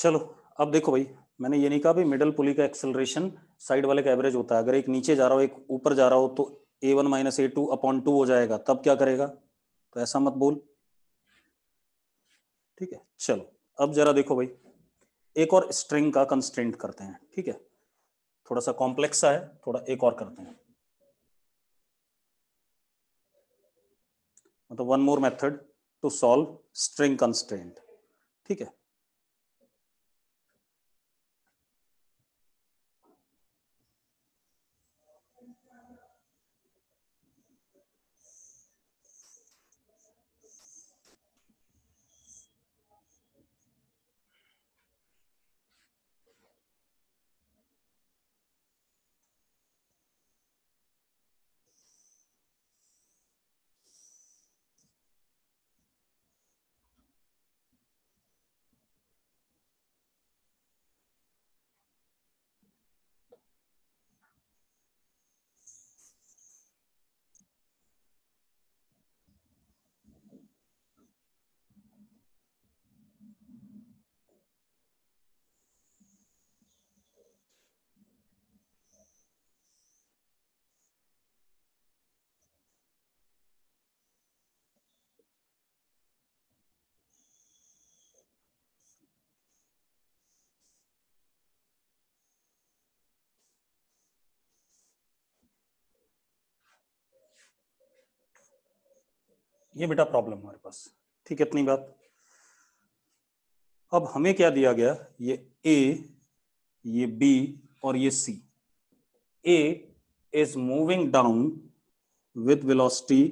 चलो अब देखो भाई, मैंने ये नहीं कहा भाई मिडल पुली का एक्सेलरेशन साइड वाले का एवरेज होता है। अगर एक नीचे जा रहा हो एक ऊपर जा रहा हो तो a1 माइनस a2 अपॉन 2 हो जाएगा, तब क्या करेगा? तो ऐसा मत बोल, ठीक है। चलो अब जरा देखो भाई, एक और स्ट्रिंग का कंस्ट्रेंट करते हैं, ठीक है। थोड़ा सा कॉम्प्लेक्स सा है, थोड़ा एक और करते हैं, मतलब one more method to solve string constraint, ठीक है। ये बेटा प्रॉब्लम हमारे पास, ठीक है, इतनी बात। अब हमें क्या दिया गया, ये ए, ये बी और ये C. A is moving down with velocity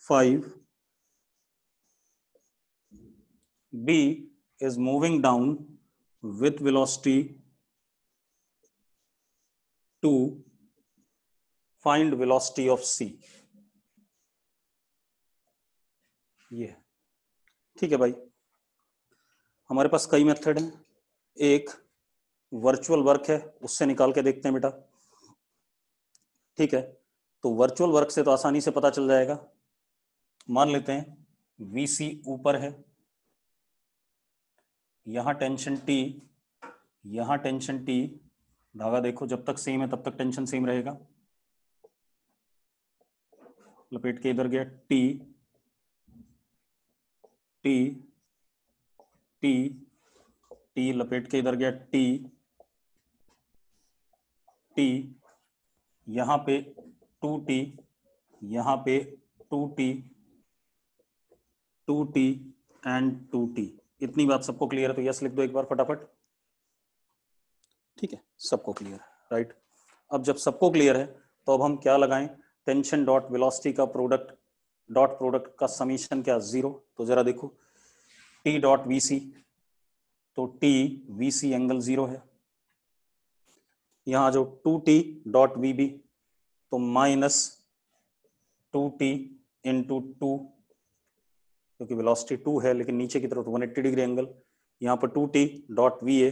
5, B is moving down with velocity 2, find velocity of C। ये ठीक है भाई, हमारे पास कई मेथड हैं। एक वर्चुअल वर्क है, उससे निकाल के देखते हैं बेटा, ठीक है। तो वर्चुअल वर्क से तो आसानी से पता चल जाएगा। मान लेते हैं VC ऊपर है, यहां टेंशन T, यहां टेंशन T, धागा देखो जब तक सेम है तब तक टेंशन सेम रहेगा। लपेट के इधर गया T, T, T, T, लपेट के इधर गया T, T, यहां पे 2T, यहां पे 2T, 2T एंड 2T। इतनी बात सबको क्लियर है तो यस लिख दो एक बार फटाफट, ठीक है, सबको क्लियर है, राइट। अब जब सबको क्लियर है तो अब हम क्या लगाएं, टेंशन डॉट वेलोसिटी का प्रोडक्ट, डॉट प्रोडक्ट का समीशन क्या, 0। तो जरा देखो T डॉट VC, तो T VC एंगल 0 है। यहां जो 2T डॉट VB, तो माइनस 2T इंटू 2, क्योंकि वेलोसिटी 2 है लेकिन नीचे की तरफ 180 डिग्री एंगल। यहाँ पर 2T डॉट VA,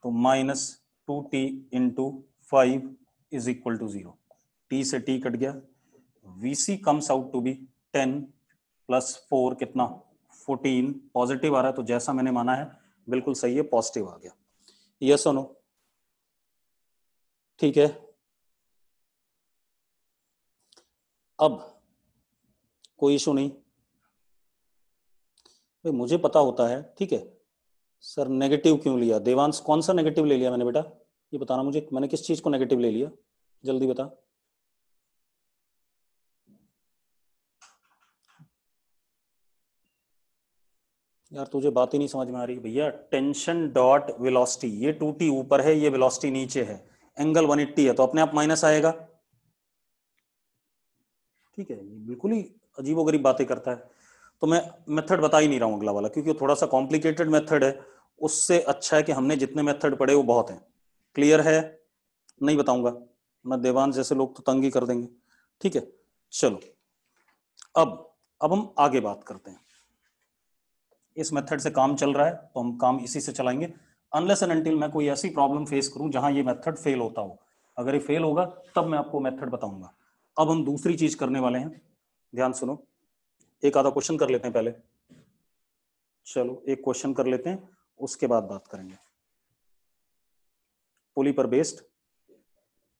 तो minus 2T into 5 is equal to 0। T से T कट गया, VC comes out to be 10 plus 4 कितना, 14। पॉजिटिव आ रहा है तो जैसा मैंने माना है बिल्कुल सही है, पॉजिटिव आ गया। यस और नो, ठीक है। अब कोई इशू नहीं भाई, मुझे पता होता है, ठीक है। सर नेगेटिव क्यों लिया देवांश, कौन सा नेगेटिव ले लिया मैंने बेटा, ये बताना मुझे, मैंने किस चीज को नेगेटिव ले लिया, जल्दी बता। यार तुझे बात ही नहीं समझ में आ रही भैया। टेंशन डॉट वेलोसिटी, ये 2T ऊपर है, ये वेलोसिटी नीचे है, एंगल 180 है तो अपने आप माइनस आएगा, ठीक है। ये बिल्कुल ही अजीबोगरीब बातें करता है। तो मैं मेथड बता ही नहीं रहा हूँ अगला वाला, क्योंकि थोड़ा सा कॉम्प्लिकेटेड मेथड है। उससे अच्छा है कि हमने जितने मेथड पढ़े वो बहुत हैं। क्लियर है? नहीं बताऊंगा मैं, देवांश जैसे लोग तो तंग ही कर देंगे, ठीक है। चलो अब हम आगे बात करते हैं। इस मेथड से काम चल रहा है तो हम काम इसी से चलाएंगे, अनलेस एंड अनटिल मैं कोई ऐसी प्रॉब्लम फेस करूं जहां ये मेथड फेल होता हो। अगर ये फेल होगा तब मैं आपको मेथड बताऊंगा। अब हम दूसरी चीज करने वाले हैं, ध्यान सुनो। एक आधा क्वेश्चन कर लेते हैं पहले। चलो एक क्वेश्चन कर लेते हैं, उसके बाद बात करेंगे। पुली पर बेस्ड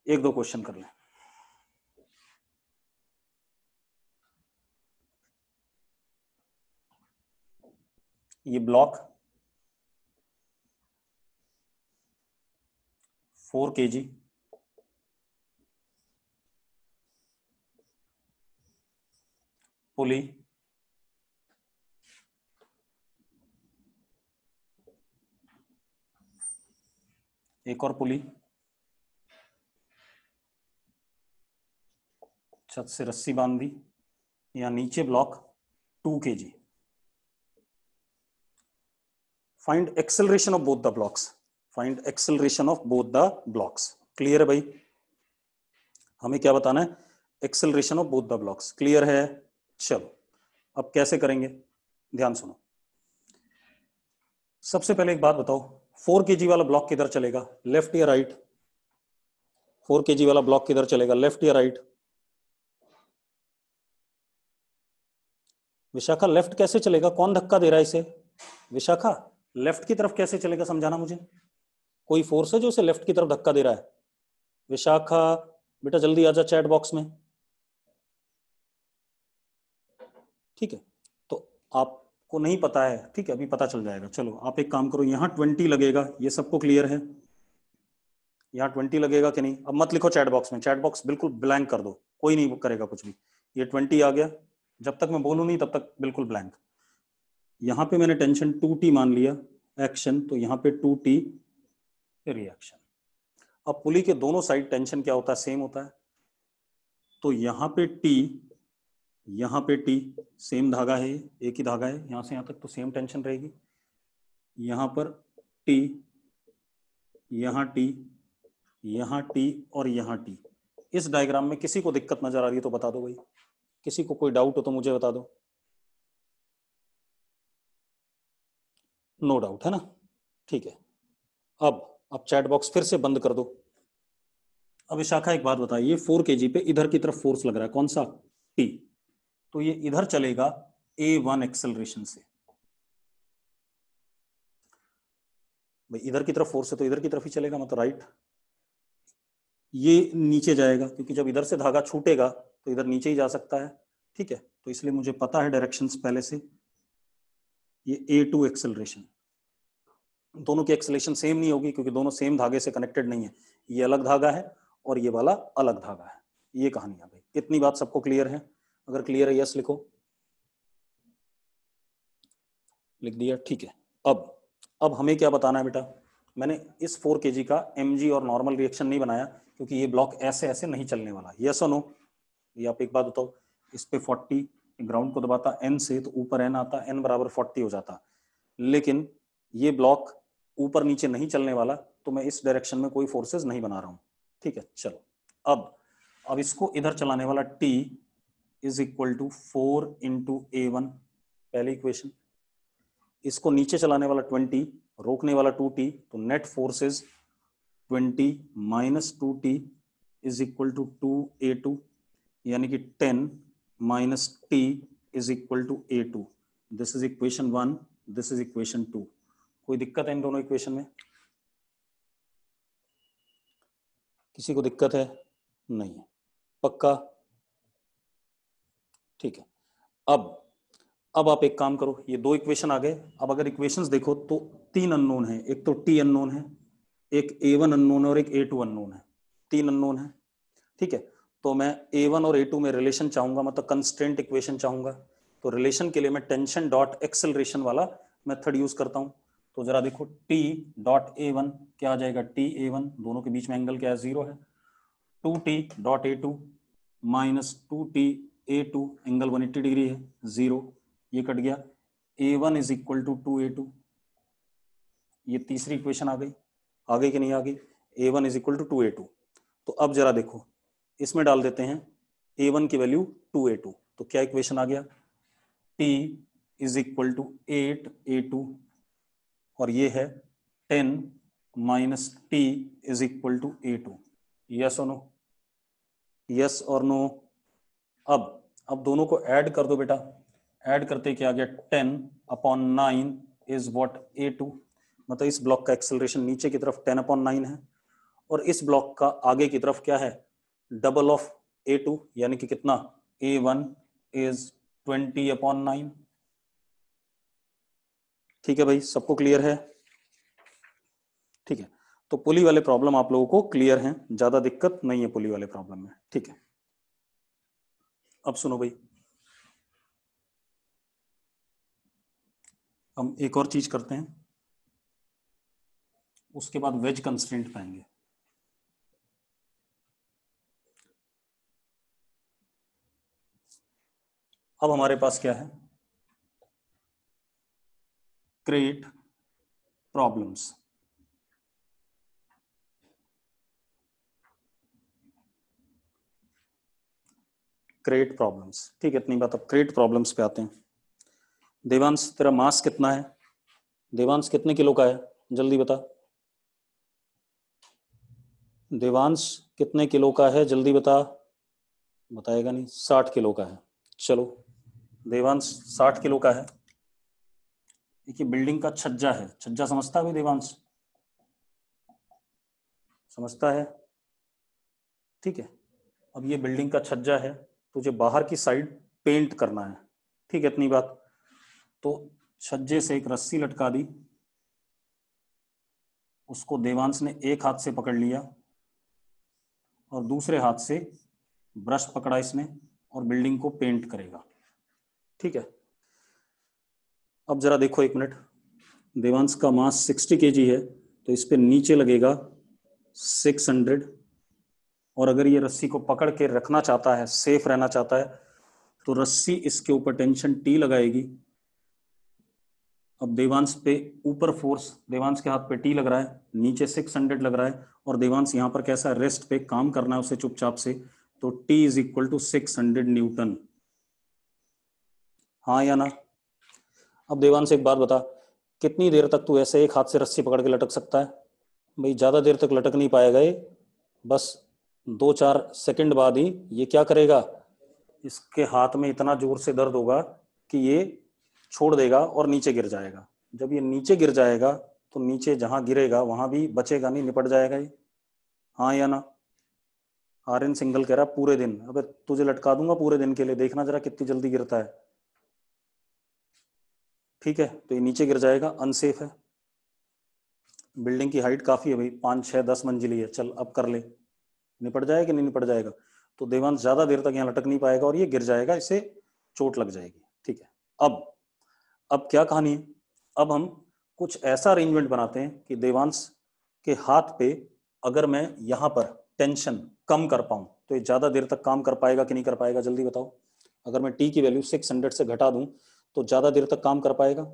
एक दो क्वेश्चन कर लें। ये ब्लॉक 4 kg, पुली एक और पुली, छत से रस्सी बांध दी, या नीचे block 2 kg। Find acceleration of both the blocks, find acceleration of both the blocks. Clear है भाई? हमें क्या बताना है? Acceleration of both the blocks. Clear है? चलो अब कैसे करेंगे, ध्यान सुनो। सबसे पहले एक बात बताओ, 4 kg वाला ब्लॉक किधर चलेगा, लेफ्ट या राइट? 4 kg वाला ब्लॉक किधर चलेगा, लेफ्ट या राइट? विशाखा लेफ्ट कैसे चलेगा, कौन धक्का दे रहा है इसे? विशाखा लेफ्ट की तरफ कैसे चलेगा, समझाना मुझे। कोई फोर्स है जो इसे लेफ्ट की तरफ धक्का दे रहा है? विशाखा बेटा जल्दी आजा चैट बॉक्स में। ठीक है, तो आपको नहीं पता है, ठीक है, अभी पता चल जाएगा। चलो आप एक काम करो, यहाँ 20 लगेगा, ये सबको क्लियर है? यहाँ 20 लगेगा कि नहीं? अब मत लिखो चैट बॉक्स में, चैट बॉक्स बिल्कुल ब्लैंक कर दो, कोई नहीं करेगा कुछ भी। ये 20 आ गया, जब तक मैं बोलूँ नहीं तब तक बिल्कुल ब्लैंक। यहाँ पे मैंने टेंशन 2T मान लिया एक्शन, तो यहाँ पे 2T रिएक्शन। अब पुली के दोनों साइड टेंशन क्या होता है, सेम होता है। तो यहाँ पे T, यहाँ पे T, सेम धागा है, एक ही धागा है, यहाँ से यहाँ तक तो सेम टेंशन रहेगी। यहाँ पर T, यहाँ T, यहाँ T और यहाँ T। इस डायग्राम में किसी को दिक्कत नजर आ रही है तो बता दो भाई, किसी को कोई डाउट हो तो मुझे बता दो। नो डाउट है ना? ठीक है, अब चैट बॉक्स फिर से बंद कर दो। अब विशाखा एक बात बताइए, 4 kg पे इधर की तरफ फोर्स लग रहा है, कौन सा? T। तो ये इधर चलेगा A1 एक्सेलरेशन से। भाई इधर की तरफ फोर्स है तो इधर की तरफ ही चलेगा, मतलब राइट। ये नीचे जाएगा क्योंकि जब इधर से धागा छूटेगा तो इधर नीचे ही जा सकता है। ठीक है, तो इसलिए मुझे पता है डायरेक्शंस पहले से। ये A2 एक्सेलरेशन, दोनों की एक्सेलरेशन सेम नहीं होगी क्योंकि दोनों सेम धागे से कनेक्टेड नहीं है। ये अलग धागा है और ये वाला अलग धागा है। ये कहानी आ गई। इतनी बात सबको क्लियर है? अगर क्लियर है यस लिखो। लिख दिया, ठीक है। अब हमें क्या बताना है बेटा? मैंने इस 4 kg का mg और नॉर्मल रिएक्शन नहीं बनाया क्योंकि ये ब्लॉक ऐसे ऐसे नहीं चलने वाला। यस और नो? ये आप एक बात बताओ, इस पे 40 ग्राउंड को दबाता n से तो ऊपर n आता, n बराबर 40 हो जाता। लेकिन ये ब्लॉक ऊपर नीचे नहीं चलने वाला, तो मैं इस डायरेक्शन में कोई फोर्सेस नहीं बना रहा हूं। ठीक है, चलो अब इसको इधर चलाने वाला T is equal to 4 into A1, पहली इक्वेशन। इसको नीचे चलाने वाला 20, रोकने वाला 2T, तो net forces 20 minus 2T is equal to 2A2, यानी कि 10 minus T is equal to A2। This is equation 1, this is equation 2। कोई दिक्कत है इन दोनों इक्वेशन में? किसी को दिक्कत है? नहीं है, पक्का? ठीक है, अब आप एक काम करो, ये दो इक्वेशन आ गए। अब अगर इक्वेशंस देखो तो 3 अननोन है, एक तो T अननोन है, एक A1 अननोन है और एक A2 अननोन है। 3 अननोन है। ठीक है, तो मैं A1 और A2 में रिलेशन चाहूंगा, मतलब कंस्ट्रेंट इक्वेशन चाहूंगा। तो रिलेशन के लिए मैं टेंशन डॉट एक्सेलरेशन वाला मेथड यूज करता हूं। तो जरा देखो, T डॉट A1 क्या आ जाएगा? TA1, दोनों के बीच में एंगल क्या है? 0 है। 2T dot A2 minus 2T A2, angle 180 degree है, 0, ये कट गया। A1 is equal to 2A2। ये तीसरी इक्वेशन आ गई कि नहीं आ गई? A1 is equal to 2A2। तो अब जरा देखो, इसमें डाल देते हैं A1 की वैल्यू 2A2, तो क्या इक्वेशन आ गया? T is equal to 8A2 और ये है 10 minus T is equal to A2। Yes और नो? यस और नो? अब दोनों को ऐड कर दो बेटा, ऐड करते क्या आ गया 10/9 इज व्हाट A2, मतलब इस ब्लॉक का एक्सेलरेशन नीचे की तरफ 10/9 है और इस ब्लॉक का आगे की तरफ क्या है डबल ऑफ A2 यानी कि कितना A1 इज 20/9। ठीक है भाई, सबको क्लियर है? ठीक है, तो पुली वाले प्रॉब्लम आप लोगों को क्लियर हैं, ज्यादा दिक्कत नहीं है पुली वाले प्रॉब्लम में। ठीक है, अब सुनो भाई, हम एक और चीज करते हैं, उसके बाद वेज कंस्ट्रेंट पाएंगे। अब हमारे पास क्या है, क्रिएट प्रॉब्लम्स। क्रिएट प्रॉब्लम्स, ठीक है, इतनी बात। अब क्रिएट प्रॉब्लम्स पे आते हैं। देवांश तेरा मास कितना है? देवांश कितने किलो का है, जल्दी बता। देवांश कितने किलो का है, जल्दी बता। बताएगा नहीं, 60 किलो का है। चलो, देवांश 60 किलो का है। देखिए बिल्डिंग का छज्जा है, छज्जा समझता है भाई देवांश? समझता है? ठीक है, अब ये बिल्डिंग का छज्जा है, तुझे बाहर की साइड पेंट करना है। ठीक है, इतनी बात। तो छज्जे से एक रस्सी लटका दी, उसको देवांश ने एक हाथ से पकड़ लिया और दूसरे हाथ से ब्रश पकड़ा इसने और बिल्डिंग को पेंट करेगा। ठीक है, अब जरा देखो एक मिनट, देवांश का मास 60 kg है, तो इस पे नीचे लगेगा 600, और अगर ये रस्सी को पकड़ के रखना चाहता है, सेफ रहना चाहता है, तो रस्सी इसके ऊपर टेंशन T लगाएगी। अब देवांश पे ऊपर फोर्स, देवांश के हाथ पे T लग रहा है, नीचे 600 लग रहा है, और देवांश यहाँ पर कैसा रेस्ट पे काम करना है उसे चुपचाप से, तो T is equal to 600 newton. हाँ या ना? अब देवांश एक बात बता, कितनी देर तक तू ऐसे एक हाथ से रस्सी पकड़ के लटक सकता है? भाई ज्यादा देर तक लटक नहीं पाएगा ये, बस 2-4 सेकंड बाद ही ये क्या करेगा, इसके हाथ में इतना जोर से दर्द होगा कि ये छोड़ देगा और नीचे गिर जाएगा। जब ये नीचे गिर जाएगा तो नीचे जहां गिरेगा वहां भी बचेगा नहीं, निपट जाएगा ये। हाँ या ना? आर्यन सिंगल कह रहा पूरे दिन। अबे तुझे लटका दूंगा पूरे दिन के लिए, देखना जरा कितनी जल्दी गिरता है। ठीक है, तो ये नीचे गिर जाएगा, अनसेफ है। बिल्डिंग की हाइट काफी है भाई, 5-6-10 मंजिली है। चल अब कर ले, निपट जाएगा कि नहीं निपट जाएगा? तो देवांश ज्यादा देर तक यहाँ लटक नहीं पाएगा और ये गिर जाएगा, इसे चोट लग जाएगी। ठीक है, अब क्या कहानी है, अब हम कुछ ऐसा अरेंजमेंट बनाते हैं कि देवांश के हाथ पे अगर मैं यहाँ पर टेंशन कम कर पाऊं तो ये ज्यादा देर तक काम कर पाएगा कि नहीं कर पाएगा, जल्दी बताओ। अगर मैं T की वैल्यू 600 से घटा दूं तो ज्यादा देर तक काम कर पाएगा,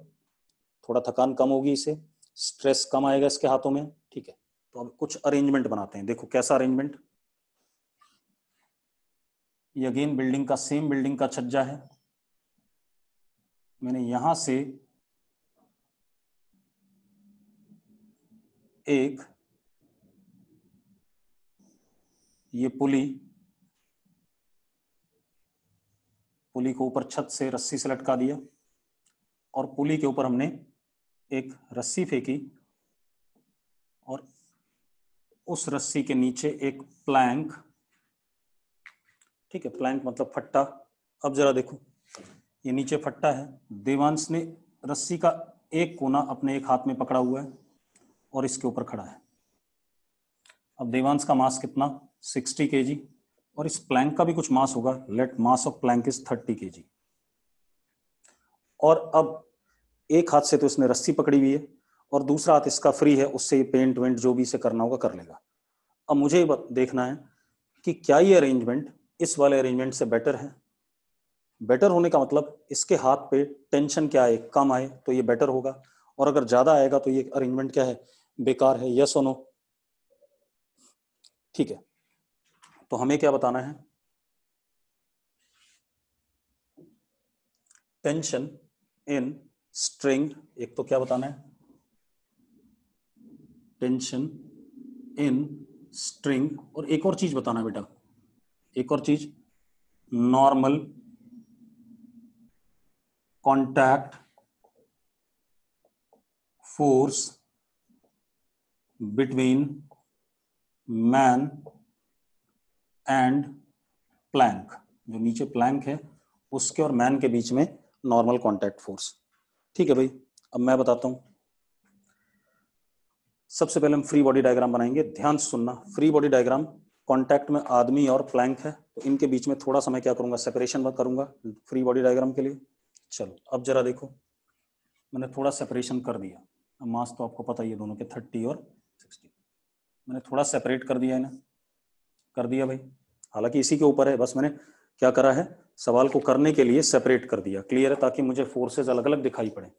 थोड़ा थकान कम होगी, इसे स्ट्रेस कम आएगा इसके हाथों में। ठीक है, तो अब कुछ अरेंजमेंट बनाते हैं। देखो कैसा अरेंजमेंट, ये अगेन बिल्डिंग का, सेम बिल्डिंग का छज्जा है। मैंने यहां से एक ये पुली को ऊपर छत से रस्सी से लटका दिया और पुली के ऊपर हमने एक रस्सी फेंकी और उस रस्सी के नीचे एक प्लैंक। ठीक है, प्लैंक मतलब फट्टा। अब जरा देखो, ये नीचे फट्टा है, देवांश ने रस्सी का एक कोना अपने एक हाथ में पकड़ा हुआ है और इसके ऊपर खड़ा है। अब देवांश का मास कितना, 60 kg, और इस प्लैंक का भी कुछ मास होगा, let mass of plank is 30 kg। और अब एक हाथ से तो इसने रस्सी पकड़ी हुई है और दूसरा हाथ इसका फ्री है, उससे ये पेंट वेंट जो भी इसे करना होगा कर लेगा। अब मुझे देखना है कि क्या ये अरेंजमेंट इस वाले अरेंजमेंट से बेटर है। बेटर होने का मतलब इसके हाथ पे टेंशन क्या आए, कम आए तो ये बेटर होगा, और अगर ज्यादा आएगा तो ये अरेंजमेंट क्या है, बेकार है। यस और नो? ठीक है, तो हमें क्या बताना है, टेंशन इन स्ट्रिंग, एक तो क्या बताना है, टेंशन इन स्ट्रिंग, और एक और चीज बताना है बेटा, एक और चीज, normal contact force between man and plank, जो नीचे प्लैंक है उसके और मैन के बीच में नॉर्मल कॉन्टैक्ट फोर्स। ठीक है भाई, अब मैं बताता हूं। सबसे पहले हम फ्री बॉडी डायग्राम बनाएंगे, ध्यान से सुनना। फ्री बॉडी डायग्राम, कॉन्टैक्ट में आदमी और प्लैंक है, तो इनके बीच में थोड़ा सा मैं क्या करूंगा, सेपरेशन करूंगा फ्री बॉडी डायग्राम के लिए। चलो अब जरा देखो, मैंने थोड़ा सेपरेशन कर दिया। मास तो आपको पता ही है दोनों के 30 और 60, मैंने थोड़ा सेपरेट कर दिया इन्हें, कर दिया भाई। हालांकि इसी के ऊपर है, बस मैंने क्या करा है, सवाल को करने के लिए सेपरेट कर दिया, क्लियर है, ताकि मुझे फोर्सेस अलग अलग दिखाई पड़े।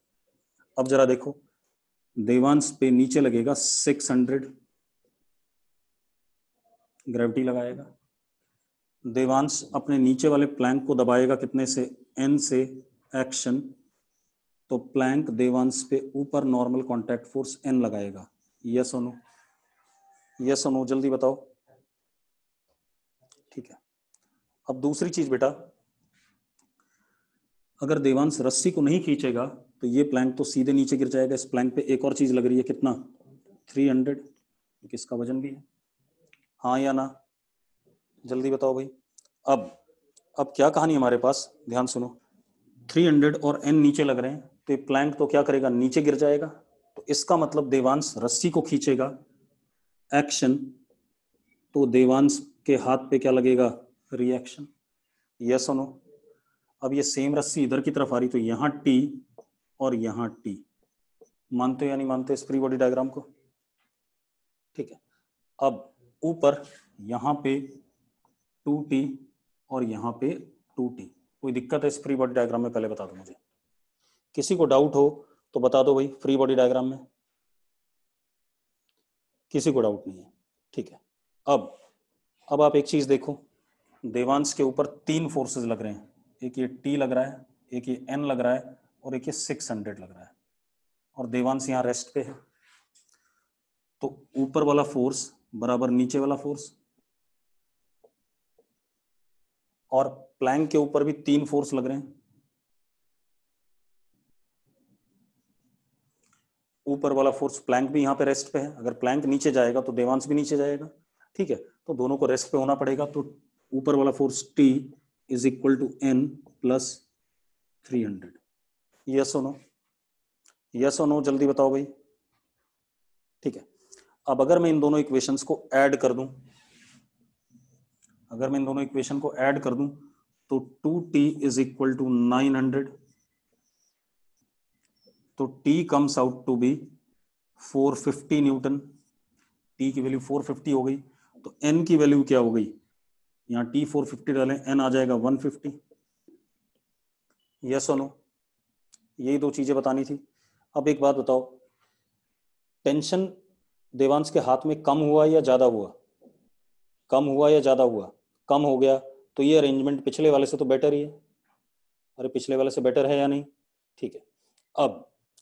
अब जरा देखो, देवांश पे नीचे लगेगा 600 ग्रेविटी लगाएगा। देवांश अपने नीचे वाले प्लैंक को दबाएगा कितने से, N से एक्शन, तो प्लैंक देवांश पे ऊपर नॉर्मल कॉन्टैक्ट फोर्स N लगाएगा। यस और नो, यस और नो, जल्दी बताओ। ठीक है, अब दूसरी चीज बेटा, अगर देवांश रस्सी को नहीं खींचेगा तो ये प्लैंक तो सीधे नीचे गिर जाएगा। इस प्लैंक पे एक और चीज लग रही है, कितना, 300, किसका वजन भी है, हाँ या ना, जल्दी बताओ भाई। अब क्या कहानी हमारे पास, ध्यान सुनो, 300 और N नीचे लग रहे हैं, तो ये प्लैंक तो क्या करेगा, नीचे गिर जाएगा। तो इसका मतलब देवांश रस्सी को खींचेगा, एक्शन, तो देवांश के हाथ पे क्या लगेगा, रिएक्शन। यस और नो। अब ये सेम रस्सी इधर की तरफ आ रही, तो यहां T और यहां T, मानते हो या नहीं मानते इस फ्री बॉडी डायग्राम को। ठीक है, अब ऊपर यहां पे 2T और यहां पे 2T, कोई दिक्कत है इस फ्री बॉडी डायग्राम में, पहले बता दो मुझे। किसी को डाउट हो तो बता दो भाई, फ्री बॉडी डायग्राम में किसी को डाउट नहीं है। ठीक है, अब आप एक चीज देखो, देवांश के ऊपर 3 फोर्सेस लग रहे हैं, एक ये T लग रहा है, एक ये N लग रहा है, और एक ये 600 लग रहा है, और देवांश यहाँ रेस्ट पे है। तो ऊपर वाला फोर्स बराबर नीचे वाला फोर्स, और प्लैंक के ऊपर भी 3 फोर्स लग रहे हैं, ऊपर वाला फोर्स, प्लैंक भी यहाँ पे रेस्ट पे है, अगर प्लैंक नीचे जाएगा तो देवांश भी नीचे जाएगा। ठीक है, तो दोनों को रेस्ट पे होना पड़ेगा, तो ऊपर वाला force T is equal to N plus 300। Yes और नो, यस और नो, जल्दी बताओ भाई। ठीक है, अब अगर मैं इन दोनों इक्वेशंस को ऐड कर दूं, अगर मैं इन दोनों इक्वेशन को ऐड कर दूं, तो 2T इज इक्वल टू 900, तो T comes out to be 450 newton. T की वैल्यू 450 हो गई, तो N की वैल्यू क्या हो गई, यहाँ T 450 डालें, N आ जाएगा 150। यस और नो, यही 2 चीजें बतानी थी। अब एक बात बताओ, टेंशन देवांश के हाथ में कम हुआ या ज्यादा हुआ, कम हुआ या ज्यादा हुआ, कम हो गया, तो ये अरेंजमेंट पिछले वाले से तो बेटर ही है। अरे पिछले वाले से बेटर है या नहीं। ठीक है,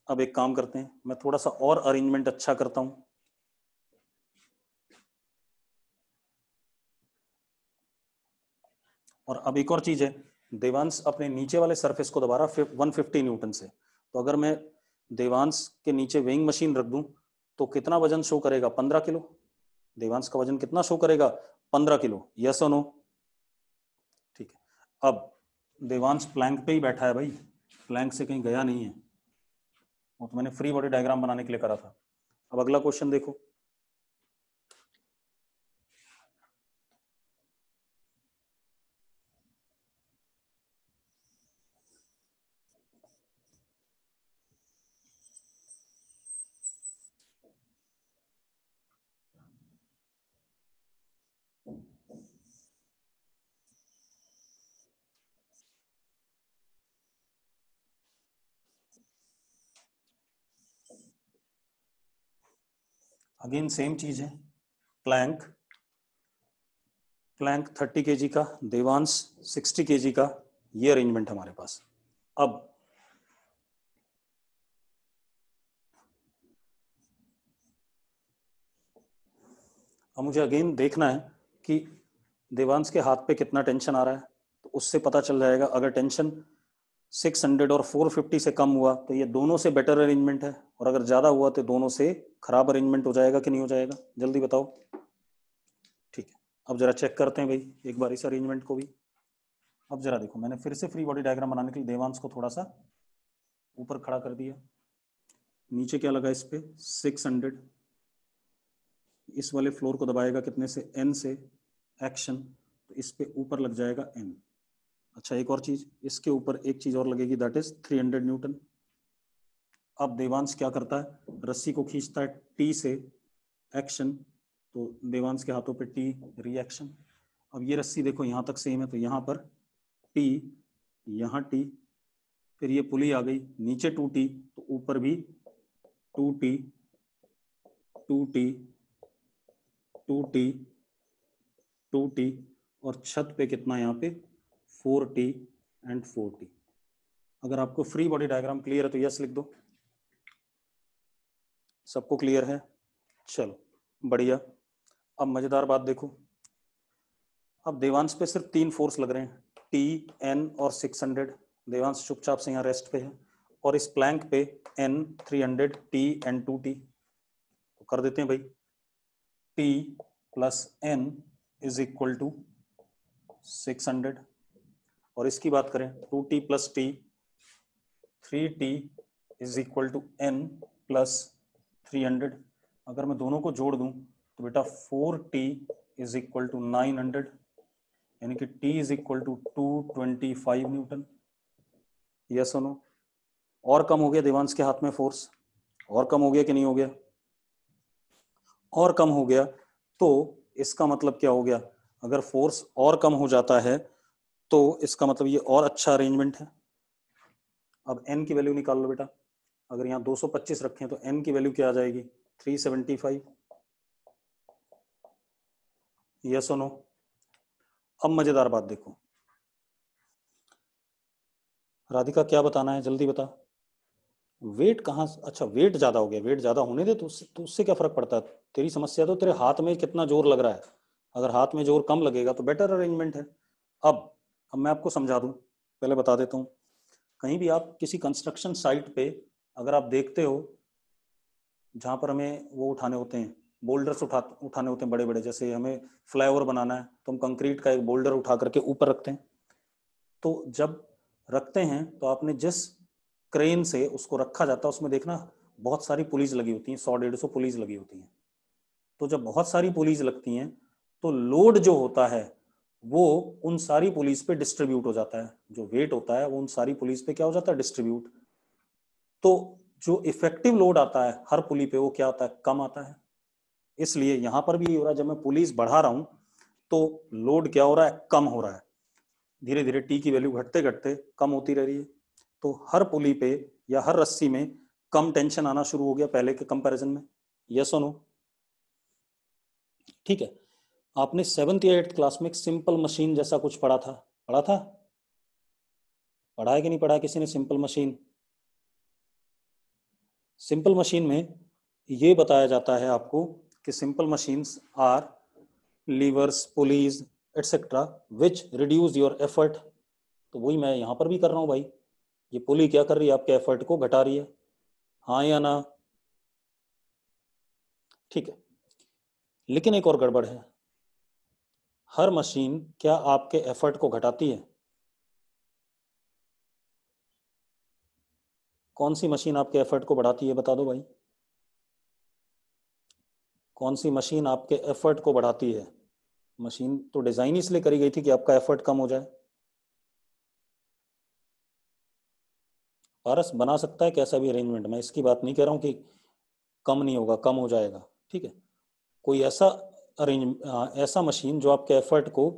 अब एक काम करते हैं, मैं थोड़ा सा और अरेंजमेंट अच्छा करता हूं। और अब एक और चीज है, देवांश अपने नीचे वाले सरफेस को दबा रहा 150 न्यूटन से, तो अगर मैं देवांश के नीचे वेइंग मशीन रख दूं तो कितना वजन शो करेगा, 15 किलो। देवांश का वजन कितना शो करेगा, 15 किलो। यस और नो। ठीक है, अब देवांश प्लैंक पे ही बैठा है भाई, प्लैंक से कहीं गया नहीं है, वो तो मैंने फ्री बॉडी डायग्राम बनाने के लिए करा था। अब अगला क्वेश्चन देखो, अगेन सेम चीज है, प्लैंक, प्लैंक 30 kg का, देवांश 60 kg का, ये अरेंजमेंट हमारे पास। अब मुझे अगेन देखना है कि देवांश के हाथ पे कितना टेंशन आ रहा है, तो उससे पता चल जाएगा। अगर टेंशन 600 और 450 से कम हुआ तो ये दोनों से बेटर अरेंजमेंट है, और अगर ज्यादा हुआ तो दोनों से खराब अरेंजमेंट हो जाएगा कि नहीं हो जाएगा, जल्दी बताओ। ठीक है, अब जरा चेक करते हैं भाई एक बार इस अरेंजमेंट को भी। अब जरा देखो, मैंने फिर से फ्री बॉडी डायग्राम बनाने के लिए देवांश को थोड़ा सा ऊपर खड़ा कर दिया। नीचे क्या लगा इस पे 600, इस वाले फ्लोर को दबाएगा कितने से, n से एक्शन, तो इस पे ऊपर लग जाएगा n। अच्छा एक और चीज, इसके ऊपर एक चीज और लगेगी, दैट इज 300 न्यूटन। अब देवांश क्या करता है, रस्सी को खींचता है T से एक्शन, तो देवांश के हाथों पे T रिएक्शन। अब ये रस्सी देखो यहाँ तक सेम है, तो यहाँ पर T, यहाँ T, फिर ये पुली आ गई नीचे 2T, तो ऊपर भी 2T 2T 2T 2T, और छत पे कितना यहाँ पे 4T एंड 4T। अगर आपको फ्री बॉडी डायग्राम क्लियर है तो यस लिख दो। सबको क्लियर है? चलो बढ़िया। अब मजेदार बात देखो, अब देवांश पे सिर्फ 3 फोर्स लग रहे हैं, T, N और 600। देवांश चुपचाप से यहाँ रेस्ट पे है, और इस प्लैंक पे N 300, T एंड 2T। तो कर देते हैं भाई, T plus N is equal to 600, और इसकी बात करें 2T plus T, 3T is equal to N plus 300। अगर मैं दोनों को जोड़ दूं तो बेटा 4T इज इक्वल टू 900, यानी कि T is equal to 225 newton. Yes और नो? और कम हो गया देवांश के हाथ में फोर्स, और कम हो गया कि नहीं हो गया? और कम हो गया, तो इसका मतलब क्या हो गया, अगर फोर्स और कम हो जाता है तो इसका मतलब ये और अच्छा अरेंजमेंट है। अब n की वैल्यू निकाल लो बेटा, अगर यहाँ 225 रखें तो n की वैल्यू क्या आ जाएगी, 375। यस और नो? अब मजेदार बात देखो, राधिका क्या बताना है, जल्दी बता। वेट कहाँ, अच्छा वेट ज्यादा हो गया, वेट ज्यादा होने दे, तो उससे क्या फर्क पड़ता है। तेरी समस्या तो तेरे हाथ में कितना जोर लग रहा है, अगर हाथ में जोर कम लगेगा तो बेटर अरेंजमेंट है। अब मैं आपको समझा दूं, पहले बता देता हूँ। कहीं भी आप किसी कंस्ट्रक्शन साइट पे अगर आप देखते हो जहाँ पर हमें वो उठाने होते हैं, बोल्डर्स उठाने होते हैं बड़े बड़े, जैसे हमें फ्लाईओवर बनाना है तो हम कंक्रीट का एक बोल्डर उठा करके ऊपर रखते हैं। तो जब रखते हैं तो आपने जिस क्रेन से उसको रखा जाता है उसमें देखना बहुत सारी पुलीज लगी होती हैं, 100-150 पुलीज लगी होती हैं। तो जब बहुत सारी पुलीज लगती हैं तो लोड जो होता है वो उन सारी पुलिस पे डिस्ट्रीब्यूट हो जाता है, जो वेट होता है वो उन सारी पुलिस पे क्या हो जाता है, डिस्ट्रीब्यूट। तो जो इफेक्टिव लोड आता है हर पुली पे वो क्या आता है, कम आता है। इसलिए यहां पर भी हो रहा है, जब मैं पुलिस बढ़ा रहा हूं तो लोड क्या हो रहा है, कम हो रहा है। धीरे धीरे टी की वैल्यू घटते घटते कम होती रह रही है, तो हर पुली पे या हर रस्सी में कम टेंशन आना शुरू हो गया पहले के कंपैरिजन में। यस और नो? ठीक है, आपने 7th या 8th क्लास में एक सिंपल मशीन जैसा कुछ पढ़ा था, पढ़ा था? पढ़ा है कि नहीं पढ़ा किसी ने सिंपल मशीन? सिंपल मशीन में ये बताया जाता है आपको कि simple machines are levers, pulleys etcetera which reduce your effort. तो वही मैं यहाँ पर भी कर रहा हूँ भाई, ये पुली क्या कर रही है, आपके एफर्ट को घटा रही है, हाँ या ना? ठीक है, लेकिन एक और गड़बड़ है, हर मशीन क्या आपके एफर्ट को घटाती है? कौन सी मशीन आपके एफर्ट को बढ़ाती है, बता दो भाई। कौन सी मशीन आपके एफर्ट को बढ़ाती है? मशीन तो डिजाइन इसलिए करी गई थी कि आपका एफर्ट कम हो जाए। पारस बना सकता है कैसा भी अरेंजमेंट, मैं इसकी बात नहीं कह रहा हूँ कि कम नहीं होगा, कम हो जाएगा। ठीक है, कोई ऐसा ऐसा मशीन जो आपके एफर्ट को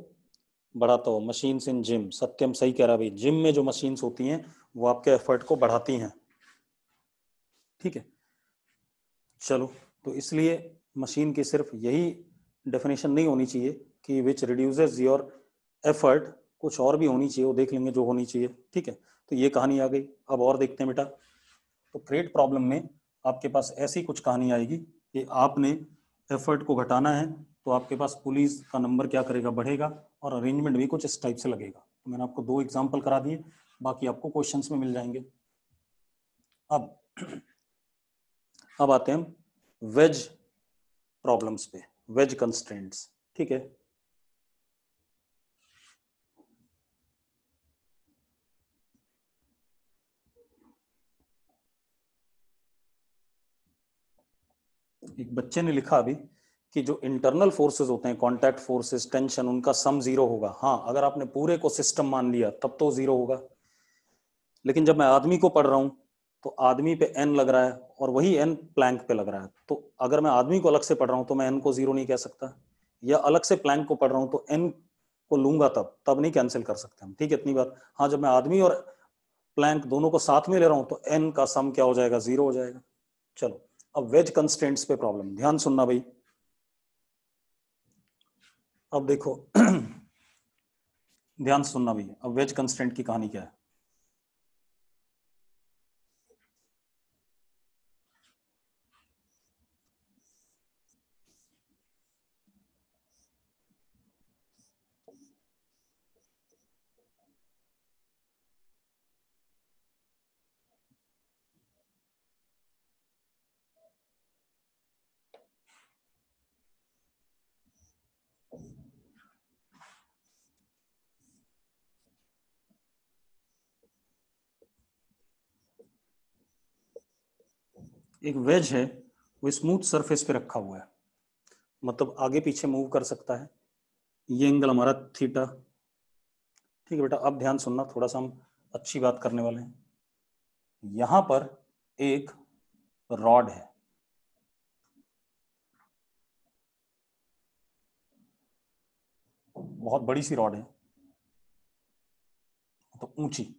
बढ़ाता हो। मशीन्स इन जिम, सत्यम सही कह रहा है भाई, जिम में जो मशीन्स होती हैं वो आपके एफर्ट को बढ़ाती हैं। ठीक है, चलो, तो इसलिए मशीन की सिर्फ यही डेफिनेशन नहीं होनी चाहिए कि विच रिड्यूसेस योर एफर्ट, कुछ और भी होनी चाहिए, वो देख लेंगे जो होनी चाहिए। ठीक है, तो ये कहानी आ गई। अब और देखते हैं बेटा, तो क्रिएट प्रॉब्लम में आपके पास ऐसी कुछ कहानी आएगी कि आपने एफर्ट को घटाना है तो आपके पास पुलिस का नंबर क्या करेगा, बढ़ेगा, और अरेंजमेंट भी कुछ इस टाइप से लगेगा। तो मैंने आपको 2 एग्जाम्पल करा दिए, बाकी आपको क्वेश्चंस में मिल जाएंगे। अब आते हैं वेज प्रॉब्लम्स पे, वेज कंस्ट्रेंट्स। ठीक है, एक बच्चे ने लिखा अभी कि जो इंटरनल फोर्सेस होते हैं, कांटेक्ट फोर्सेस, टेंशन, उनका सम जीरो होगा। हाँ, अगर आपने पूरे को सिस्टम मान लिया तब तो जीरो होगा, लेकिन जब मैं आदमी को पढ़ रहा हूं तो आदमी पे एन लग रहा है और वही एन प्लैंक पे लग रहा है, तो अगर मैं आदमी को अलग से पढ़ रहा हूं तो मैं एन को जीरो नहीं कह सकता, या अलग से प्लैंक को पढ़ रहा हूं तो एन को लूंगा तब नहीं कैंसिल कर सकते हम। ठीक है, इतनी बात। हाँ, जब मैं आदमी और प्लैंक दोनों को साथ में ले रहा हूं तो एन का सम क्या हो जाएगा, जीरो हो जाएगा। चलो, अब वेज कंस्ट्रेंट्स पे प्रॉब्लम, ध्यान सुनना भाई। अब देखो ध्यान सुनना भाई, अब वेज कंस्ट्रेंट की कहानी क्या है। एक वेज है, वो स्मूथ सरफेस पे रखा हुआ है, मतलब आगे पीछे मूव कर सकता है। ये एंगल हमारा थीटा। ठीक है बेटा, अब ध्यान सुनना, थोड़ा सा हम अच्छी बात करने वाले हैं। यहां पर एक रॉड है, बहुत बड़ी सी रॉड है, तो ऊंची।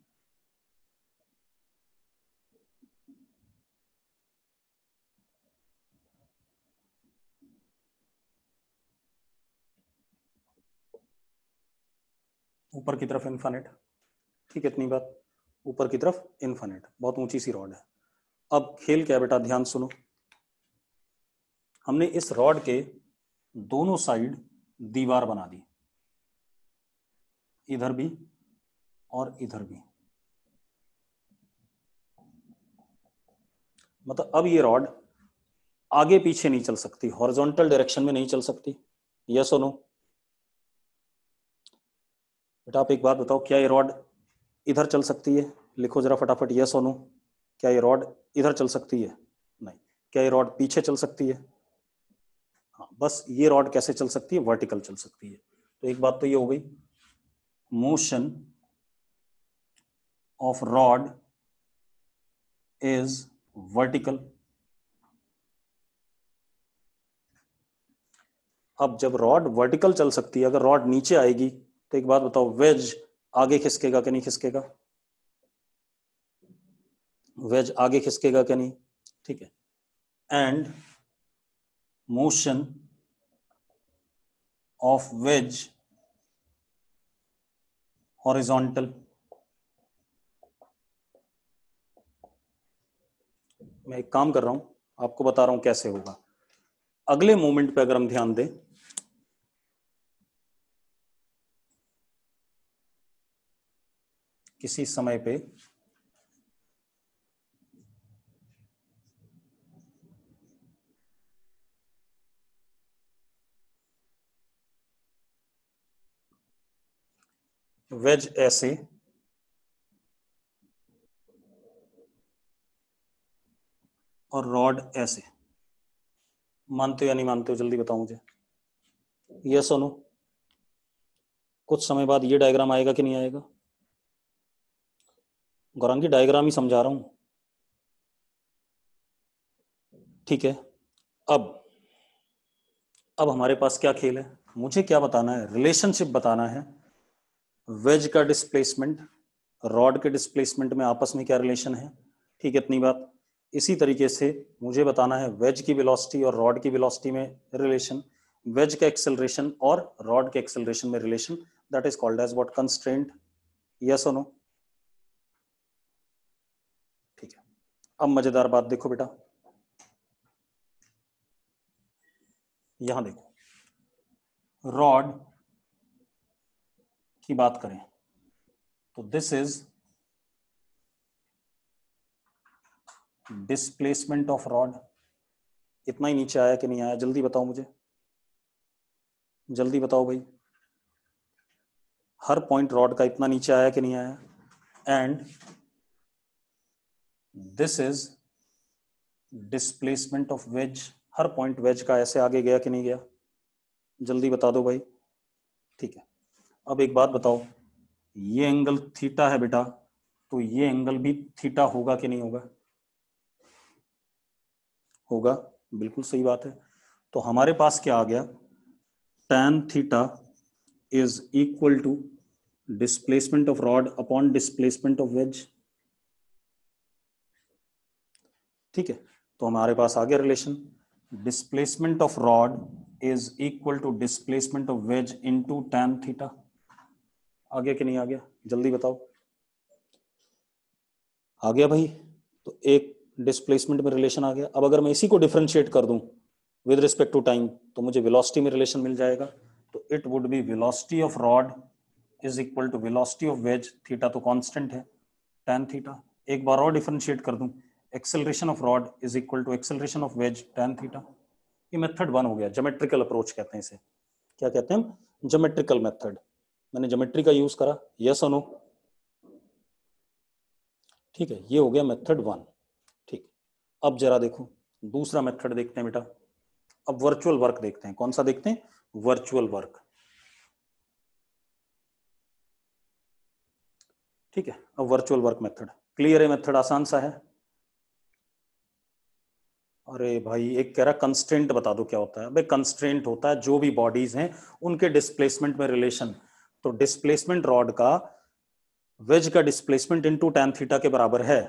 ऊपर की तरफ इन्फानेट। ठीक है, इतनी बात। ऊपर की तरफ इन्फानेट, बहुत ऊंची सी रॉड है। अब खेल क्या है बेटा, ध्यान सुनो। हमने इस रॉड के दोनों साइड दीवार बना दी, इधर भी और इधर भी। मतलब अब ये रॉड आगे पीछे नहीं चल सकती, हॉरिजॉन्टल डायरेक्शन में नहीं चल सकती। यस और नो? बेटा आप एक बात बताओ, क्या ये रॉड इधर चल सकती है? लिखो जरा फटाफट, यस और नो। क्या ये रॉड इधर चल सकती है? नहीं। क्या ये रॉड पीछे चल सकती है? हाँ, बस ये रॉड कैसे चल सकती है? वर्टिकल चल सकती है। तो एक बात तो ये हो गई, motion of rod is vertical. अब जब रॉड वर्टिकल चल सकती है, अगर रॉड नीचे आएगी तो एक बात बताओ, वेज आगे खिसकेगा कि नहीं खिसकेगा? वेज आगे खिसकेगा कि नहीं? ठीक है। And motion of ways horizontal. मैं एक काम कर रहा हूं, आपको बता रहा हूं कैसे होगा। अगले मोमेंट पे अगर हम ध्यान दें, किसी समय पे वेज ऐसे और रॉड ऐसे, मानते हो या नहीं मानते हो, जल्दी बताओ मुझे। यस और नो? कुछ समय बाद ये डायग्राम आएगा कि नहीं आएगा? गौरांगी डायग्राम ही समझा रहा हूं। ठीक है। अब अब हमारे पास क्या खेल है, मुझे क्या बताना है, रिलेशनशिप बताना है। वेज का डिस्प्लेसमेंट रॉड के डिस्प्लेसमेंट में आपस में क्या रिलेशन है। ठीक है, इतनी बात। इसी तरीके से मुझे बताना है वेज की वेलोसिटी और रॉड की वेलोसिटी में रिलेशन, वेज का एक्सेलरेशन और रॉड के एक्सेलरेशन में relation. That is called as what, constraint. Yes और नो? ठीक है। अब मजेदार बात देखो बेटा, यहां देखो, रॉड की बात करें तो this is displacement of rod इतना ही नीचे आया कि नहीं आया, जल्दी बताओ मुझे, जल्दी बताओ भाई, हर पॉइंट रॉड का इतना नीचे आया कि नहीं आया, and this is displacement of wedge, हर पॉइंट वेज का ऐसे आगे गया कि नहीं गया, जल्दी बता दो भाई। ठीक है, अब एक बात बताओ, ये एंगल थीटा है बेटा, तो ये एंगल भी थीटा होगा कि नहीं होगा, होगा, बिल्कुल सही बात है। तो हमारे पास क्या आ गया, tan theta is equal to displacement of rod upon displacement of wedge. ठीक है, तो हमारे पास आ गया relation, displacement of rod is equal to displacement of wedge into tan theta. आ गया कि नहीं आ गया, जल्दी बताओ, आ गया भाई। तो एक डिस्प्लेसमेंट में रिलेशन आ गया। अब अगर मैं इसी को डिफरेंशिएट कर दूं विद रिस्पेक्ट टू टाइम, तो मुझे वेलोसिटी में रिलेशन मिल जाएगा। तो it would be velocity of rod is equal to velocity of wedge, theta तो कांस्टेंट है, tan थीटा। एक बार और डिफरेंशिएट कर दूं, acceleration of rod is equal to acceleration of wedge tan theta. ये मेथड 1 हो गया, ज्योमेट्रिकल अप्रोच कहते हैं इसे। क्या कहते हैं हम, ज्योमेट्रिकल मेथड। मैंने ज्योमेट्री का यूज करा, यस और नो। ठीक है, ये हो गया मेथड 1। ठीक, अब जरा देखो दूसरा मेथड देखते हैं बेटा। अब वर्चुअल वर्क देखते हैं, कौन सा देखते हैं, वर्चुअल वर्क। ठीक है, अब वर्चुअल वर्क मेथड क्लियर है, मेथड आसान सा है। अरे भाई एक कह रहा कंस्ट्रेंट बता दो क्या होता है। अबे कंस्ट्रेंट होता है जो भी बॉडीज हैं उनके डिस्प्लेसमेंट में रिलेशन। तो डिस्प्लेसमेंट रॉड का वेज का डिस्प्लेसमेंट इनटू tan थीटा के बराबर है।